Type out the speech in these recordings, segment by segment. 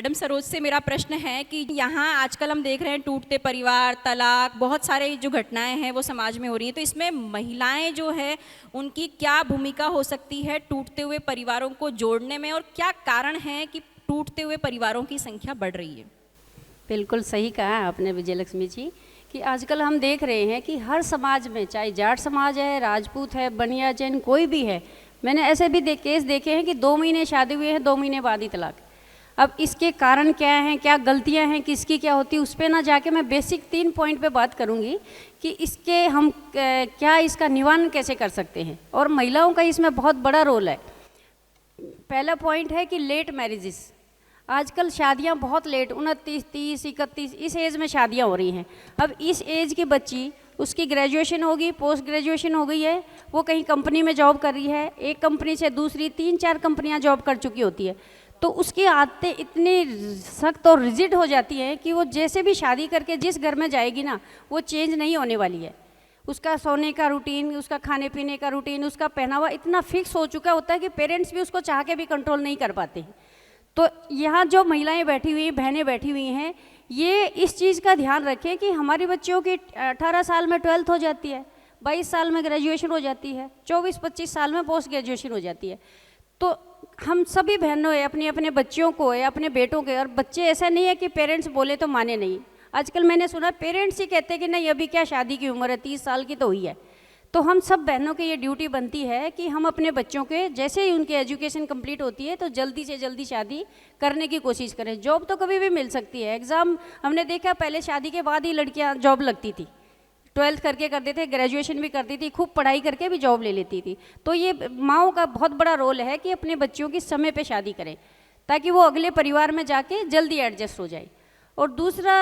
Madam Saroj से मेरा प्रश्न है कि यहाँ आजकल हम देख रहे हैं टूटते परिवार, तलाक, बहुत सारे जो घटनाएं हैं वो समाज में हो रही हैं, तो इसमें महिलाएं जो है उनकी क्या भूमिका हो सकती है टूटते हुए परिवारों को जोड़ने में, और क्या कारण है कि टूटते हुए परिवारों की संख्या बढ़ रही है? बिल्कुल सही कहा आपने विजयलक्ष्मी जी कि आजकल हम देख रहे हैं कि हर समाज में, चाहे जाट समाज है, राजपूत है, बनिया, जैन, कोई भी है, मैंने ऐसे भी केस देखे हैं कि 2 महीने शादी हुए हैं, 2 महीने बाद ही तलाक। अब इसके कारण क्या हैं, क्या गलतियां हैं, किसकी क्या होती है, उस पर ना जाके मैं बेसिक 3 पॉइंट पे बात करूंगी कि इसके हम क्या इसका निवारण कैसे कर सकते हैं, और महिलाओं का इसमें बहुत बड़ा रोल है। पहला पॉइंट है कि लेट मैरिजेस। आजकल शादियां बहुत लेट, 29, 30, 31 इस एज में शादियां हो रही हैं। अब इस एज की बच्ची, उसकी ग्रेजुएशन होगी, पोस्ट ग्रेजुएशन हो गई है, वो कहीं कंपनी में जॉब कर रही है, एक कंपनी से दूसरी 3-4 कंपनियां जॉब कर चुकी होती है, तो उसकी आदतें इतनी सख्त और रिजिड हो जाती हैं कि वो जैसे भी शादी करके जिस घर में जाएगी ना, वो चेंज नहीं होने वाली है। उसका सोने का रूटीन, उसका खाने पीने का रूटीन, उसका पहनावा इतना फिक्स हो चुका होता है कि पेरेंट्स भी उसको चाह के भी कंट्रोल नहीं कर पाते हैं। तो यहाँ जो महिलाएं बैठी हुई, बहनें बैठी हुई हैं, ये इस चीज़ का ध्यान रखें कि हमारी बच्चियों की 18 साल में 12th हो जाती है, 22 साल में ग्रेजुएशन हो जाती है, 24-25 साल में पोस्ट ग्रेजुएशन हो जाती है। तो हम सभी बहनों है, अपने अपने बच्चियों को है, अपने बेटों के, और बच्चे ऐसा नहीं है कि पेरेंट्स बोले तो माने नहीं। आजकल मैंने सुना पेरेंट्स ही कहते हैं कि नहीं अभी क्या शादी की उम्र है, 30 साल की तो हुई है। तो हम सब बहनों की ये ड्यूटी बनती है कि हम अपने बच्चों के जैसे ही उनकी एजुकेशन कंप्लीट होती है तो जल्दी से जल्दी शादी करने की कोशिश करें। जॉब तो कभी भी मिल सकती है, एग्ज़ाम हमने देखा पहले शादी के बाद ही लड़कियां जॉब लगती थी, 12th करके करते थे, ग्रेजुएशन भी करती थी, खूब पढ़ाई करके भी जॉब ले लेती थी। तो ये माँओं का बहुत बड़ा रोल है कि अपने बच्चियों की समय पे शादी करें ताकि वो अगले परिवार में जाके जल्दी एडजस्ट हो जाए। और दूसरा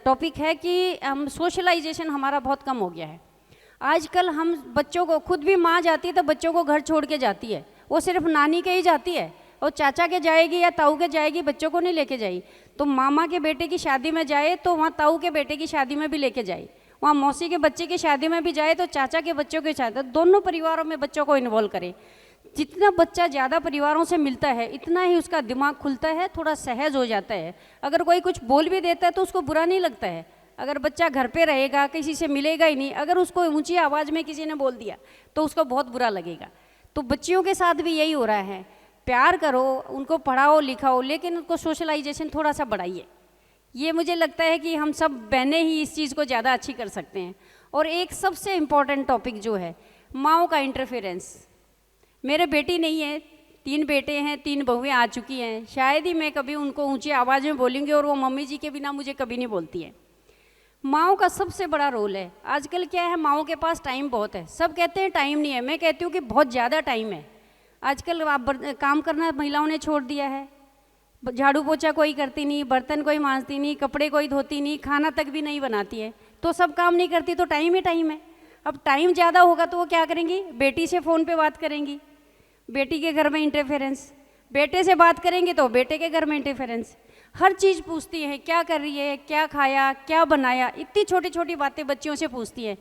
टॉपिक है कि हम सोशलाइजेशन हमारा बहुत कम हो गया है। आजकल हम बच्चों को, खुद भी माँ जाती है तो बच्चों को घर छोड़ के जाती है, वो सिर्फ नानी के ही जाती है, और चाचा के जाएगी या ताऊ के जाएगी, बच्चों को नहीं लेके जाएगी। तो मामा के बेटे की शादी में जाए तो वहाँ ताऊ के बेटे की शादी में भी लेके जाए, वहाँ मौसी के बच्चे की शादी में भी जाए तो चाचा के बच्चों के शादी, दोनों परिवारों में बच्चों को इन्वॉल्व करें। जितना बच्चा ज़्यादा परिवारों से मिलता है इतना ही उसका दिमाग खुलता है, थोड़ा सहज हो जाता है। अगर कोई कुछ बोल भी देता है तो उसको बुरा नहीं लगता है। अगर बच्चा घर पे रहेगा, किसी से मिलेगा ही नहीं, अगर उसको ऊंची आवाज़ में किसी ने बोल दिया तो उसको बहुत बुरा लगेगा। तो बच्चियों के साथ भी यही हो रहा है, प्यार करो, उनको पढ़ाओ लिखाओ, लेकिन उनको सोशलाइजेशन थोड़ा सा बढ़ाइए। ये मुझे लगता है कि हम सब बहनें ही इस चीज़ को ज़्यादा अच्छी कर सकते हैं। और एक सबसे इम्पॉर्टेंट टॉपिक जो है माँओं का इंटरफेरेंस। मेरे बेटी नहीं है, 3 बेटे हैं, 3 बहुएं आ चुकी हैं, शायद ही मैं कभी उनको ऊंची आवाज़ में बोलूँगी और वो मम्मी जी के बिना मुझे कभी नहीं बोलती है। माँओं का सबसे बड़ा रोल है। आजकल क्या है, माँओं के पास टाइम बहुत है, सब कहते हैं टाइम नहीं है, मैं कहती हूँ कि बहुत ज़्यादा टाइम है। आजकल काम करना महिलाओं ने छोड़ दिया है, झाड़ू पोछा कोई करती नहीं, बर्तन कोई मांजती नहीं, कपड़े कोई धोती नहीं, खाना तक भी नहीं बनाती है, तो सब काम नहीं करती तो टाइम ही टाइम है। अब टाइम ज़्यादा होगा तो वो क्या करेंगी, बेटी से फ़ोन पे बात करेंगी, बेटी के घर में इंटरफेरेंस, बेटे से बात करेंगे तो बेटे के घर में इंटरफेरेंस, हर चीज़ पूछती हैं, क्या कर रही है, क्या खाया, क्या बनाया, इतनी छोटी छोटी बातें बच्चियों से पूछती हैं।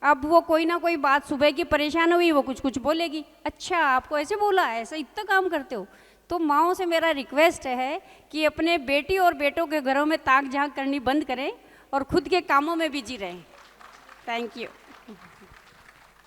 अब वो कोई ना कोई बात सुबह की परेशान हुई, वो कुछ कुछ बोलेगी, अच्छा आपको ऐसे बोला, ऐसा इतना काम करते हो। तो माँओं से मेरा रिक्वेस्ट है कि अपने बेटी और बेटों के घरों में ताक झांक करनी बंद करें और खुद के कामों में बिजी रहें। Thank you.